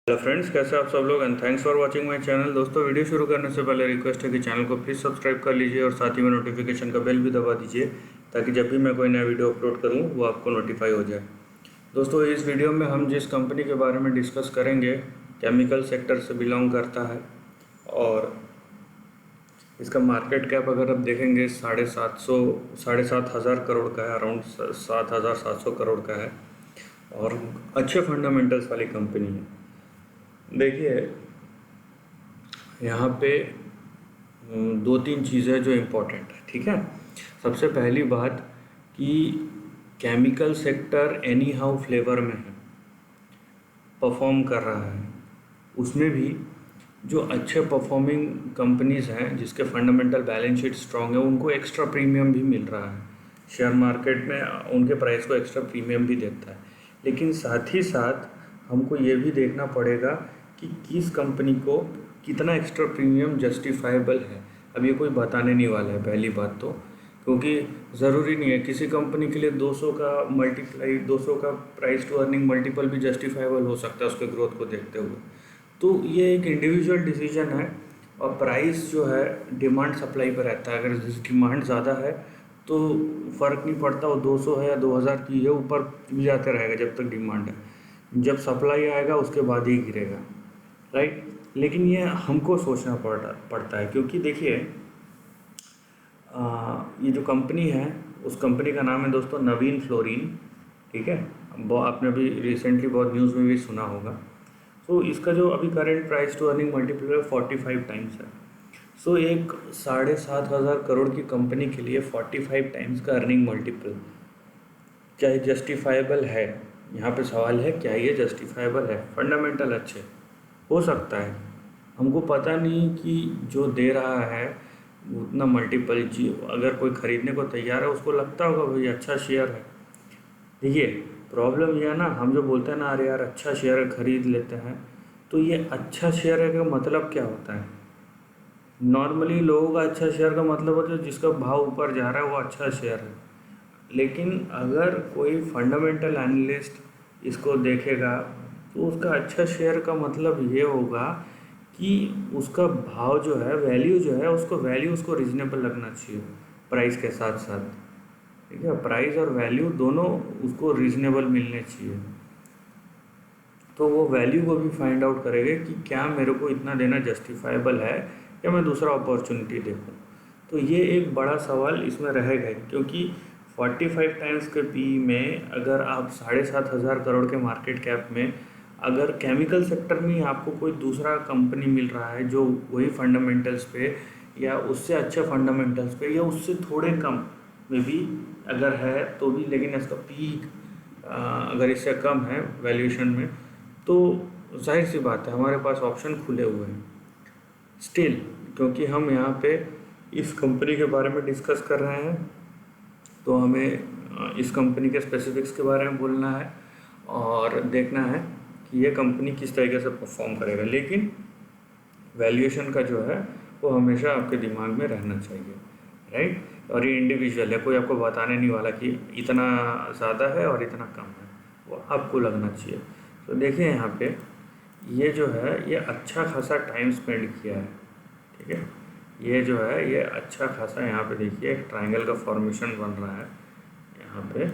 Hello friends, कैसे आप सब लोग। And thanks for watching my channel. दोस्तों, वीडियो शुरू करने से पहले रिक्वेस्ट है कि चैनल को प्लीज़ सब्सक्राइब कर लीजिए और साथ ही में नोटिफिकेशन का बेल भी दबा दीजिए ताकि जब भी मैं कोई नया वीडियो अपलोड करूं वो आपको नोटिफाई हो जाए। दोस्तों, इस वीडियो में हम जिस कंपनी के बारे में डिस्कस करेंगे केमिकल सेक्टर से बिलोंग करता है और इसका मार्केट कैप अगर आप देखेंगे 7,500 करोड़ का है, अराउंड 7,700 करोड़ का है और अच्छे फंडामेंटल्स वाली कंपनी है। देखिए, यहाँ पे दो तीन चीज़ें जो इम्पोर्टेंट है, ठीक है। सबसे पहली बात कि chemical sector any how flavour में है, परफॉर्म कर रहा है। उसमें भी जो अच्छे परफॉर्मिंग कंपनीज़ हैं जिसके फंडामेंटल बैलेंस शीट स्ट्रांग है, उनको एक्स्ट्रा प्रीमियम भी मिल रहा है। शेयर मार्केट में उनके प्राइस को एक्स्ट्रा प्रीमियम भी देता है। लेकिन साथ ही साथ हमको ये भी देखना पड़ेगा कि किस कंपनी को कितना एक्स्ट्रा प्रीमियम जस्टिफाइबल है। अब ये कोई बताने नहीं वाला है, पहली बात तो, क्योंकि ज़रूरी नहीं है किसी कंपनी के लिए 200 का प्राइस टू अर्निंग मल्टीपल भी जस्टिफाइबल हो सकता है उसके ग्रोथ को देखते हुए। तो ये एक इंडिविजुअल डिसीजन है और प्राइस जो है डिमांड सप्लाई पर रहता है। अगर डिमांड ज़्यादा है तो फ़र्क नहीं पड़ता वो 200 है या 2000 की है, ऊपर भी जाते रहेगा जब तक डिमांड है। जब सप्लाई आएगा उसके बाद ही गिरेगा, राइट। लेकिन ये हमको सोचना पड़ता है, क्योंकि देखिए ये जो कंपनी है उस कंपनी का नाम है दोस्तों नवीन फ्लोरीन, ठीक है। आपने अभी रिसेंटली बहुत न्यूज़ में भी सुना होगा। तो इसका जो अभी current price to earning multiple है 45 टाइम्स है। सो एक 7,500 करोड़ की कंपनी के लिए 45 टाइम्स का अर्निंग मल्टीपल क्या ये जस्टिफाइबल है? यहाँ पे सवाल है, क्या ये जस्टिफाइबल है? फंडामेंटल अच्छे हो सकता है, हमको पता नहीं कि जो दे रहा है उतना मल्टीपल जी, अगर कोई ख़रीदने को तैयार है उसको लगता होगा भाई अच्छा शेयर है। देखिए, प्रॉब्लम यह है ना, हम जो बोलते हैं ना, अरे यार अच्छा शेयर है खरीद लेते हैं, तो ये अच्छा शेयर है का मतलब क्या होता है? नॉर्मली लोगों का अच्छा शेयर का मतलब होता है जिसका भाव ऊपर जा रहा है वो अच्छा शेयर है। लेकिन अगर कोई फंडामेंटल एनालिस्ट इसको देखेगा तो उसका अच्छा शेयर का मतलब ये होगा कि उसका भाव जो है, वैल्यू जो है, उसको रिजनेबल लगना चाहिए प्राइस के साथ साथ, ठीक है। प्राइस और वैल्यू दोनों उसको रीजनेबल मिलने चाहिए। तो वो वैल्यू को भी फाइंड आउट करेंगे कि क्या मेरे को इतना देना जस्टिफाइबल है या मैं दूसरा अपॉर्चुनिटी देखूं। तो ये एक बड़ा सवाल इसमें रहेगा, क्योंकि 45 टाइम्स के पी में अगर आप 7,500 करोड़ के मार्केट कैप में अगर केमिकल सेक्टर में आपको कोई दूसरा कंपनी मिल रहा है जो वही फंडामेंटल्स पे या उससे अच्छे फंडामेंटल्स पे या उससे थोड़े कम में भी अगर है तो भी, लेकिन इसका पी अगर इससे कम है वैल्यूएशन में, तो जाहिर सी बात है हमारे पास ऑप्शन खुले हुए हैं स्टिल, क्योंकि हम यहाँ पे इस कंपनी के बारे में डिस्कस कर रहे हैं तो हमें इस कंपनी के स्पेसिफिक्स के बारे में बोलना है और देखना है कि ये कंपनी किस तरीके से परफॉर्म करेगा। लेकिन वैल्यूएशन का जो है वो हमेशा आपके दिमाग में रहना चाहिए, राइट। और ये इंडिविजुअल है, कोई आपको बताने नहीं वाला कि इतना ज़्यादा है और इतना कम है, वो आपको लगना चाहिए। तो देखिए यहाँ पे ये जो है ये अच्छा खासा टाइम स्पेंड किया है, ठीक है। ये जो है ये अच्छा खासा, यहाँ पे देखिए एक ट्रायंगल का फॉर्मेशन बन रहा है यहाँ पे।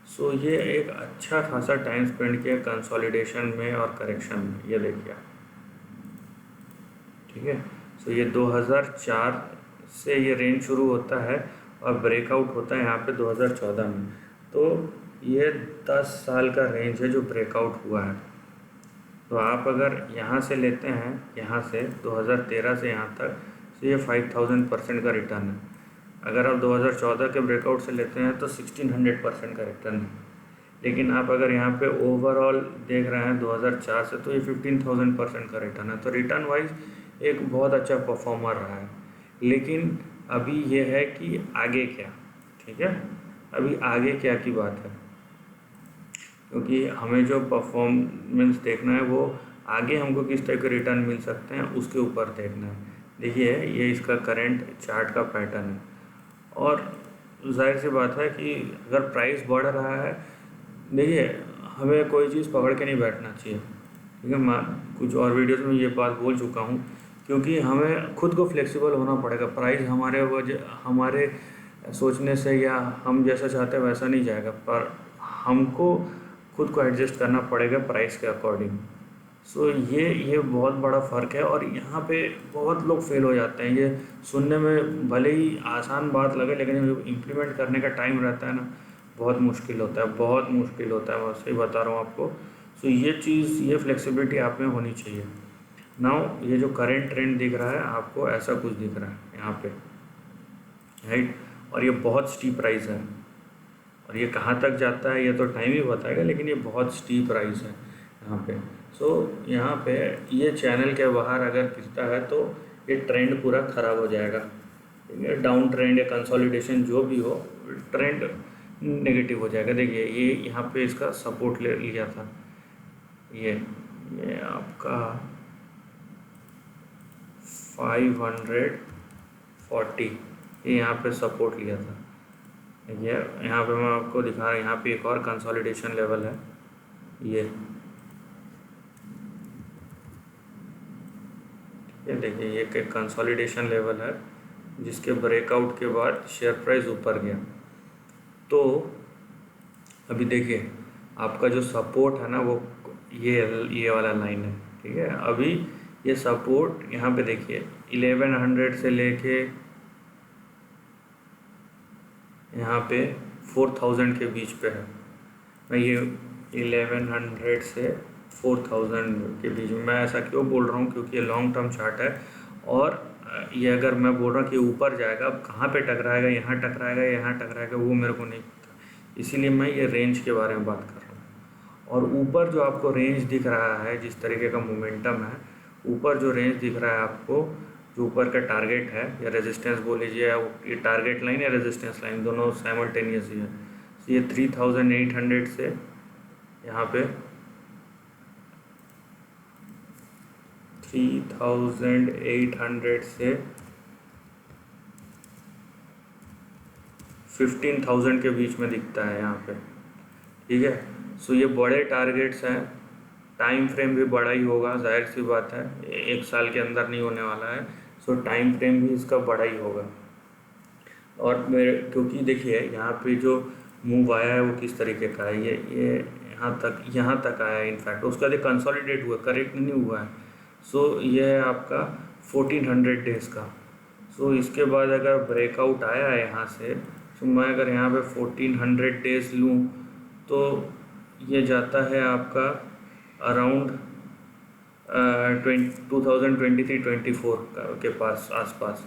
सो ये एक अच्छा खासा टाइम स्पेंड किया कंसोलिडेशन में और करेक्शन में, ये देखिए, ठीक है। सो ये 2004 से ये रेंज शुरू होता है और ब्रेकआउट होता है यहाँ पे 2014 में। तो ये 10 साल का रेंज है जो ब्रेकआउट हुआ है। तो आप अगर यहाँ से लेते हैं, यहाँ से 2013 से यहाँ तक, तो ये 5000% का रिटर्न है। अगर आप 2014 के ब्रेकआउट से लेते हैं तो 1600% का रिटर्न है। लेकिन आप अगर यहाँ पे ओवरऑल देख रहे हैं 2004 से, तो ये 15,000% का रिटर्न है। तो रिटर्न वाइज एक बहुत अच्छा परफॉर्मर रहा है। लेकिन अभी ये है कि आगे क्या, ठीक है, अभी आगे क्या की बात है, क्योंकि हमें जो परफॉर्मेंस देखना है वो आगे हमको किस तरह के रिटर्न मिल सकते हैं उसके ऊपर देखना है। देखिए ये इसका करंट चार्ट का पैटर्न है और जाहिर सी बात है कि अगर प्राइस बढ़ रहा है, देखिए हमें कोई चीज़ पकड़ के नहीं बैठना चाहिए, ठीक है। मैं कुछ और वीडियोस में ये बात बोल चुका हूँ, क्योंकि हमें खुद को फ्लेक्सिबल होना पड़ेगा। प्राइस हमारे सोचने से या हम जैसा चाहते हैं वैसा नहीं जाएगा, पर हमको खुद को एडजस्ट करना पड़ेगा प्राइस के अकॉर्डिंग। सो ये बहुत बड़ा फ़र्क है, और यहाँ पे बहुत लोग फेल हो जाते हैं। ये सुनने में भले ही आसान बात लगे, लेकिन जब इम्प्लीमेंट करने का टाइम रहता है ना, बहुत मुश्किल होता है, बहुत मुश्किल होता है। मैं सही बता रहा हूँ आपको। सो ये फ्लेक्सिबिलिटी आप में होनी चाहिए। नाउ ये जो करेंट ट्रेंड दिख रहा है आपको, ऐसा कुछ दिख रहा है यहाँ पे, राइट। और ये बहुत स्टीप प्राइस है, और ये कहाँ तक जाता है ये तो टाइम ही बताएगा, लेकिन ये बहुत स्टीप प्राइस है यहाँ पे। सो यहाँ पे ये चैनल के बाहर अगर गिरता है तो ये ट्रेंड पूरा ख़राब हो जाएगा, ठीक है। डाउन ट्रेंड या कंसोलिडेशन जो भी हो, ट्रेंड नेगेटिव हो जाएगा। देखिए ये यहाँ पे इसका सपोर्ट ले लिया था, ये आपका 540, ये यहाँ पे सपोर्ट लिया था। ये यहाँ पे मैं आपको दिखा रहा हूँ, यहाँ पे एक और कंसोलिडेशन लेवल है, ये देखिए ये एक कंसोलिडेशन लेवल है, जिसके ब्रेकआउट के बाद शेयर प्राइस ऊपर गया। तो अभी देखिए आपका जो सपोर्ट है ना, वो ये वाला लाइन है, ठीक है। अभी ये सपोर्ट यहाँ पे देखिए 1100 से लेके यहाँ पे 4000 के बीच पे है। मैं ये 1100 से 4000 के बीच में, मैं ऐसा क्यों बोल रहा हूँ, क्योंकि ये लॉन्ग टर्म चार्ट है। और ये अगर मैं बोल रहा हूँ कि ऊपर जाएगा, अब कहाँ पे टकराएगा, यहाँ टकराएगा, यहाँ टकराएगा, वो मेरे को नहीं पता, इसीलिए मैं ये रेंज के बारे में बात कर रहा हूँ। और ऊपर जो आपको रेंज दिख रहा है, जिस तरीके का मोमेंटम है, ऊपर जो रेंज दिख रहा है आपको, जो ऊपर का टारगेट है या रेजिस्टेंस बोल लीजिए, ये टारगेट लाइन या रेजिस्टेंस लाइन दोनों साइमल्टेनियस ही है। ये 3800 से यहाँ पे 3800 से 15000 के बीच में दिखता है यहाँ पे, ठीक है। सो ये बड़े टारगेट्स हैं, टाइम फ्रेम भी बड़ा ही होगा, जाहिर सी बात है, एक साल के अंदर नहीं होने वाला है। सो टाइम फ्रेम भी इसका बड़ा ही होगा। और मेरे क्योंकि देखिए यहाँ पे जो मूव आया है वो किस तरीके का है, ये यहाँ तक आया है। इनफैक्ट उसका बाद कंसोलिडेट हुआ, करेक्ट नहीं हुआ है। सो ये है आपका 1400 डेज़ का। सो इसके बाद अगर ब्रेकआउट आया है यहाँ से, तो मैं अगर यहाँ पे 1400 डेज़ लूँ तो ये जाता है आपका अराउंड 2023-24 के पास आसपास।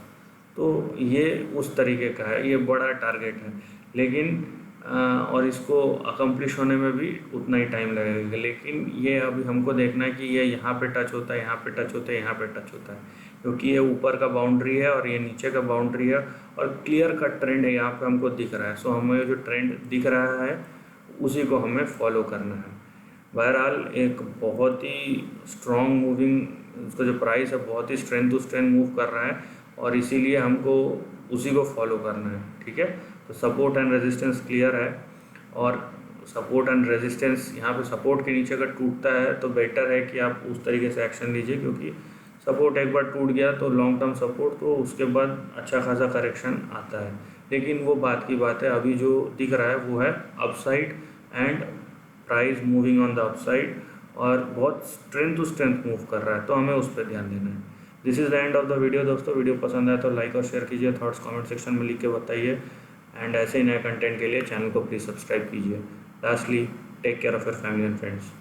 तो ये उस तरीके का है, ये बड़ा टारगेट है, लेकिन और इसको अकम्प्लिश होने में भी उतना ही टाइम लगेगा। लेकिन ये अभी हमको देखना है कि ये यहाँ पे टच होता है, यहाँ पे टच होता है, यहाँ पे टच होता है, क्योंकि ये ऊपर का बाउंड्री है और ये नीचे का बाउंड्री है, और क्लियर कट ट्रेंड है यहाँ पे हमको दिख रहा है। सो हमें जो ट्रेंड दिख रहा है उसी को हमें फॉलो करना है। बहरहाल एक बहुत ही स्ट्रॉन्ग मूविंग, उसका जो प्राइस है बहुत ही स्ट्रेंथ टू स्ट्रेंथ मूव कर रहा है, और इसीलिए हमको उसी को फॉलो करना है, ठीक है। तो सपोर्ट एंड रेजिस्टेंस क्लियर है, और सपोर्ट एंड रेजिस्टेंस यहाँ पे सपोर्ट के नीचे अगर टूटता है तो बेटर है कि आप उस तरीके से एक्शन लीजिए, क्योंकि सपोर्ट एक बार टूट गया तो लॉन्ग टर्म सपोर्ट, तो उसके बाद अच्छा खासा करेक्शन आता है। लेकिन वो बात की बात है, अभी जो दिख रहा है वो है upside and price moving on the upside, और बहुत स्ट्रेंथ टू स्ट्रेंथ मूव कर रहा है, तो हमें उस पर ध्यान देना है। This is the end of the video दोस्तों। वीडियो पसंद आया तो लाइक और शेयर कीजिए, थॉट्स कमेंट सेक्शन में लिख के बताइए, एंड ऐसे ही नए कंटेंट के लिए चैनल को प्लीज़ सब्सक्राइब कीजिए। Lastly, take care of your family and friends.